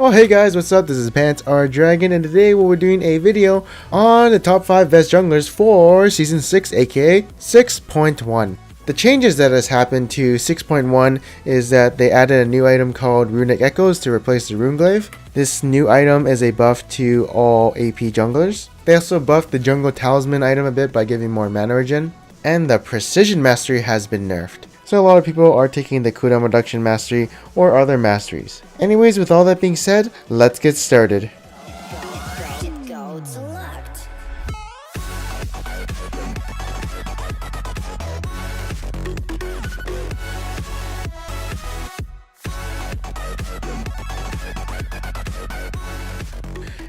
Oh hey guys, what's up? This is Pants R Dragon, and today we're doing a video on the top 5 best junglers for Season 6, aka 6.1. The changes that has happened to 6.1 is that they added a new item called Runic Echoes to replace the Runeglaive. This new item is a buff to all AP junglers. They also buffed the Jungle Talisman item a bit by giving more mana regen. And the Precision Mastery has been nerfed. So a lot of people are taking the cooldown reduction mastery or other masteries. Anyways, with all that being said, let's get started.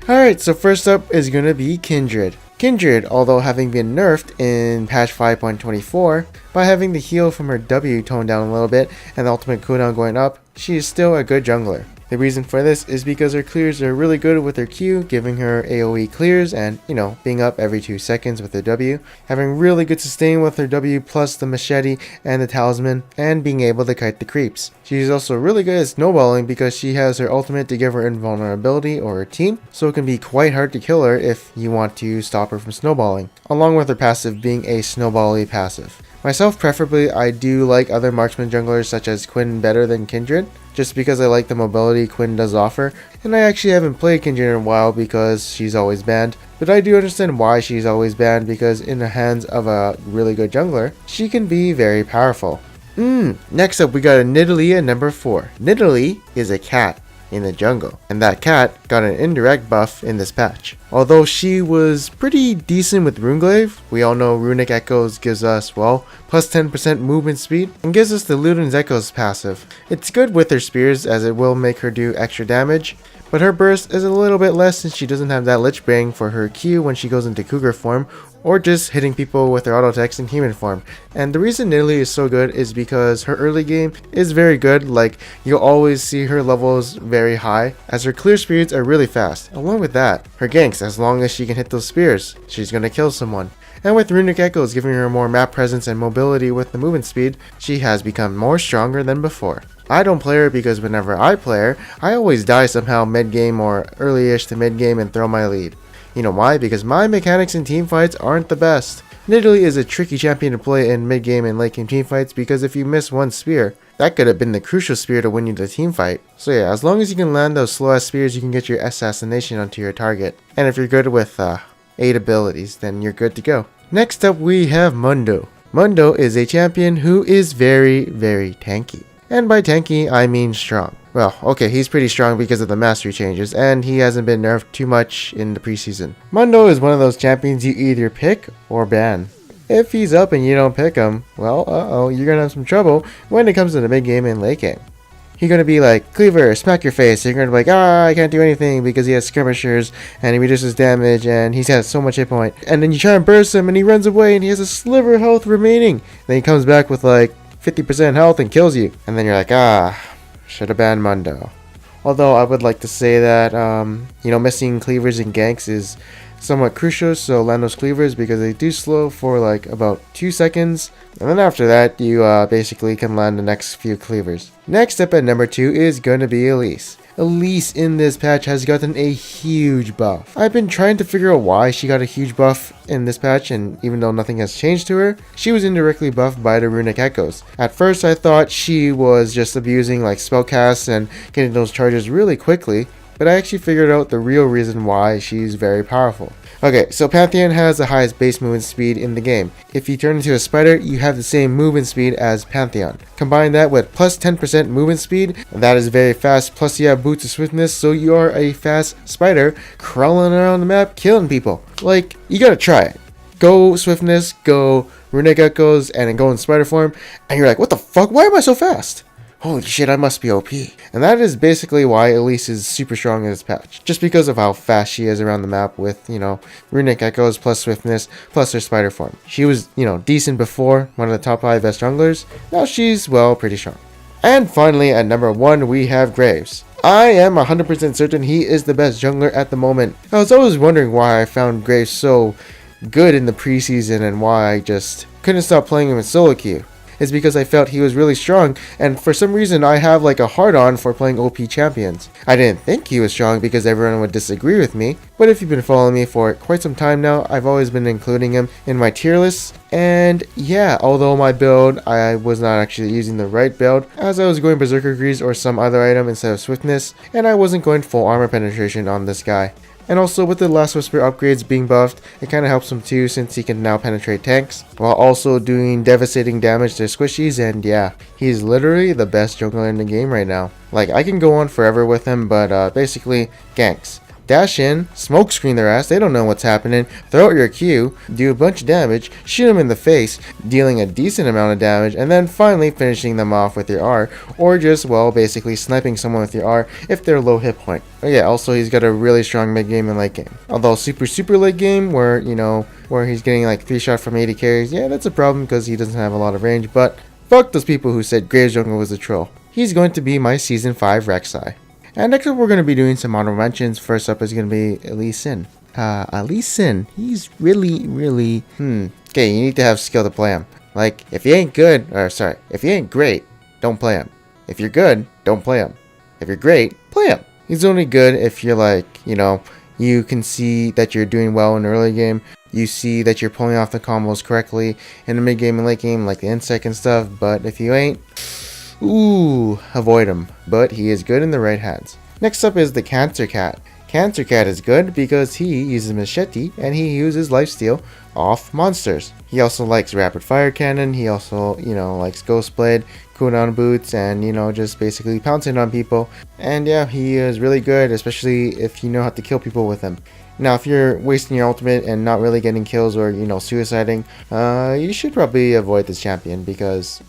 Alright, so first up is going to be Kindred. Kindred, although having been nerfed in patch 5.24, by having the heal from her W toned down a little bit and the ultimate cooldown going up, she is still a good jungler. The reason for this is because her clears are really good with her Q, giving her AoE clears and, being up every 2 seconds with her W, having really good sustain with her W plus the machete and the talisman, and being able to kite the creeps. She's also really good at snowballing because she has her ultimate to give her invulnerability or her team, so it can be quite hard to kill her if you want to stop her from snowballing, along with her passive being a snowbally passive. Myself, preferably, I do like other marksman junglers such as Quinn better than Kindred, just because I like the mobility Quinn does offer, and I actually haven't played Kindred in a while because she's always banned, but I do understand why she's always banned because in the hands of a really good jungler, she can be very powerful. Next up we got a Nidalee at number 4. Nidalee is a cat in the jungle, and that cat got an indirect buff in this patch. Although she was pretty decent with Runeglaive, we all know Runic Echoes gives us, well, plus 10% movement speed, and gives us the Luden's Echoes passive. It's good with her spears as it will make her do extra damage, but her burst is a little bit less since she doesn't have that Lich Bang for her Q when she goes into Cougar form, or just hitting people with her auto attacks in human form. And the reason Nidalee is so good is because her early game is very good, like you'll always see her levels very high, as her clear speeds are really fast. Along with that, her ganks, as long as she can hit those spears, she's gonna kill someone. And with Runic Echoes giving her more map presence and mobility with the movement speed, she has become more stronger than before. I don't play her because whenever I play her, I always die somehow mid-game or early-ish to mid-game and throw my lead. You know why? Because my mechanics in teamfights aren't the best. Nidalee is a tricky champion to play in mid-game and late-game teamfights because if you miss one spear, that could have been the crucial spear to win you the teamfight. So yeah, as long as you can land those slow-ass spears, you can get your assassination onto your target. And if you're good with 8 abilities, then you're good to go. Next up we have Mundo. Mundo is a champion who is very, very tanky. And by tanky, I mean strong. Well, okay, he's pretty strong because of the mastery changes, and he hasn't been nerfed too much in the preseason. Mundo is one of those champions you either pick or ban. If he's up and you don't pick him, well, you're gonna have some trouble when it comes to the mid game and late game. He's gonna be like, Cleaver, smack your face, and you're gonna be like, I can't do anything because he has skirmishers, and he reduces damage, and he's got so much hit point. And then you try and burst him, and he runs away, and he has a sliver of health remaining. Then he comes back with like 50% health and kills you. And then you're like, should have banned Mundo. Although I would like to say that, missing cleavers and ganks is somewhat crucial, so land those cleavers because they do slow for like about 2 seconds. And then after that, you basically can land the next few cleavers. Next up at number 2 is going to be Elise. Elise in this patch has gotten a huge buff. I've been trying to figure out why she got a huge buff in this patch, and even though nothing has changed to her, she was indirectly buffed by the Runic Echoes. At first I thought she was just abusing like spellcasts and getting those charges really quickly, but I actually figured out the real reason why she's very powerful. Okay, so Pantheon has the highest base movement speed in the game. If you turn into a spider, you have the same movement speed as Pantheon. Combine that with plus 10% movement speed, that is very fast, plus you have boots of swiftness, so you are a fast spider crawling around the map killing people. Like, you gotta try it. Go swiftness, go Runic Echoes, and then go in spider form, and you're like, what the fuck, why am I so fast? Holy shit, I must be OP. And that is basically why Elise is super strong in this patch. Just because of how fast she is around the map with, Runic Echoes plus swiftness plus her spider form. She was, decent before, one of the top 5 best junglers. Now she's, well, pretty strong. And finally, at number 1, we have Graves. I am 100% certain he is the best jungler at the moment. I was always wondering why I found Graves so good in the preseason and why I just couldn't stop playing him in solo queue. is because I felt he was really strong, and for some reason I have like a hard-on for playing OP champions. I didn't think he was strong because everyone would disagree with me, but if you've been following me for quite some time now, I've always been including him in my tier lists. And yeah, although my build, I was not actually using the right build, as I was going Berserker Grease or some other item instead of Swiftness, and I wasn't going full armor penetration on this guy. And also with the Last Whisper upgrades being buffed, it kind of helps him too since he can now penetrate tanks, while also doing devastating damage to squishies, and yeah, he's literally the best jungler in the game right now. Like, I can go on forever with him, but basically, ganks. Dash in, smoke screen their ass, they don't know what's happening, throw out your Q, do a bunch of damage, shoot them in the face, dealing a decent amount of damage, and then finally finishing them off with your R, or just, well, basically sniping someone with your R if they're low hit point. Oh yeah, also he's got a really strong mid game and late game. Although super late game, where, you know, where he's getting like 3 shot from 80 carries, yeah, that's a problem because he doesn't have a lot of range, but fuck those people who said Graves Jungle was a troll. He's going to be my Season 5 Rek'Sai. And next up, we're going to be doing some honorable mentions. First up is going to be Lee Sin. Lee Sin, he's really, okay, you need to have skill to play him. Like, if he ain't good, if he ain't great, don't play him. If you're good, don't play him. If you're great, play him. He's only good if you're like, you know, you can see that you're doing well in the early game. You see that you're pulling off the combos correctly in the mid game and late game, like the insect and stuff. But if you ain't, ooh, avoid him, but he is good in the right hands. Next up is the Cancer Cat. Cancer Cat is good because he uses Machete and he uses Lifesteal off monsters. He also likes Rapid Fire Cannon, he also, you know, likes Ghost Blade, cooldown boots, and, you know, just basically pouncing on people. And yeah, he is really good, especially if you know how to kill people with him. Now, if you're wasting your ultimate and not really getting kills or, you know, suiciding, you should probably avoid this champion because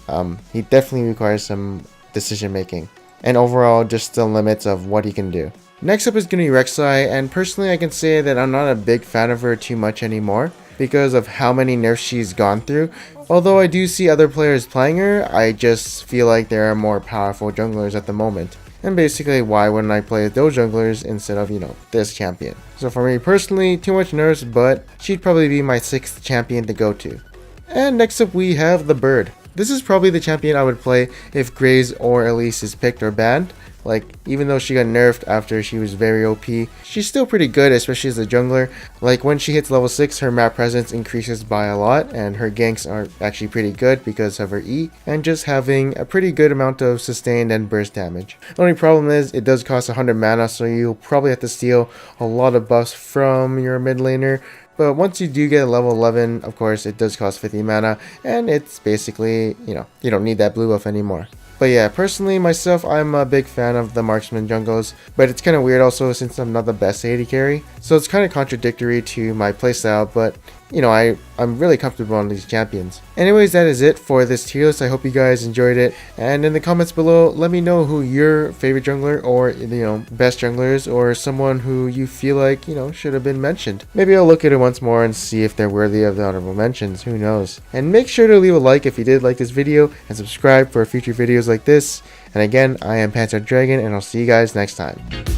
he definitely requires some decision making. And overall, just the limits of what he can do. Next up is going to be Rek'Sai, and personally I can say that I'm not a big fan of her too much anymore because of how many nerfs she's gone through. Although I do see other players playing her, I just feel like there are more powerful junglers at the moment. And basically, why wouldn't I play those junglers instead of, you know, this champion? So for me personally, too much nerfs, but she'd probably be my 6th champion to go to. And next up we have the Bird. This is probably the champion I would play if Graves or Elise is picked or banned. Like, even though she got nerfed after she was very OP, she's still pretty good, especially as a jungler. Like, when she hits level 6, her map presence increases by a lot, and her ganks are actually pretty good because of her E, and just having a pretty good amount of sustained and burst damage. The only problem is, it does cost 100 mana, so you'll probably have to steal a lot of buffs from your mid laner. But once you do get a level 11, of course, it does cost 50 mana, and it's basically, you know, you don't need that blue buff anymore. But yeah, personally, myself, I'm a big fan of the marksman jungles, but it's kind of weird also since I'm not the best AD carry, so it's kind of contradictory to my playstyle, but you know, I'm really comfortable on these champions. Anyways, that is it for this tier list. I hope you guys enjoyed it, and in the comments below, let me know who your favorite jungler or, you know, best junglers, or someone who you feel like, you know, should have been mentioned. Maybe I'll look at it once more and see if they're worthy of the honorable mentions, who knows. And make sure to leave a like if you did like this video, and subscribe for future videos like this. And again, I am Panzer Dragon, and I'll see you guys next time.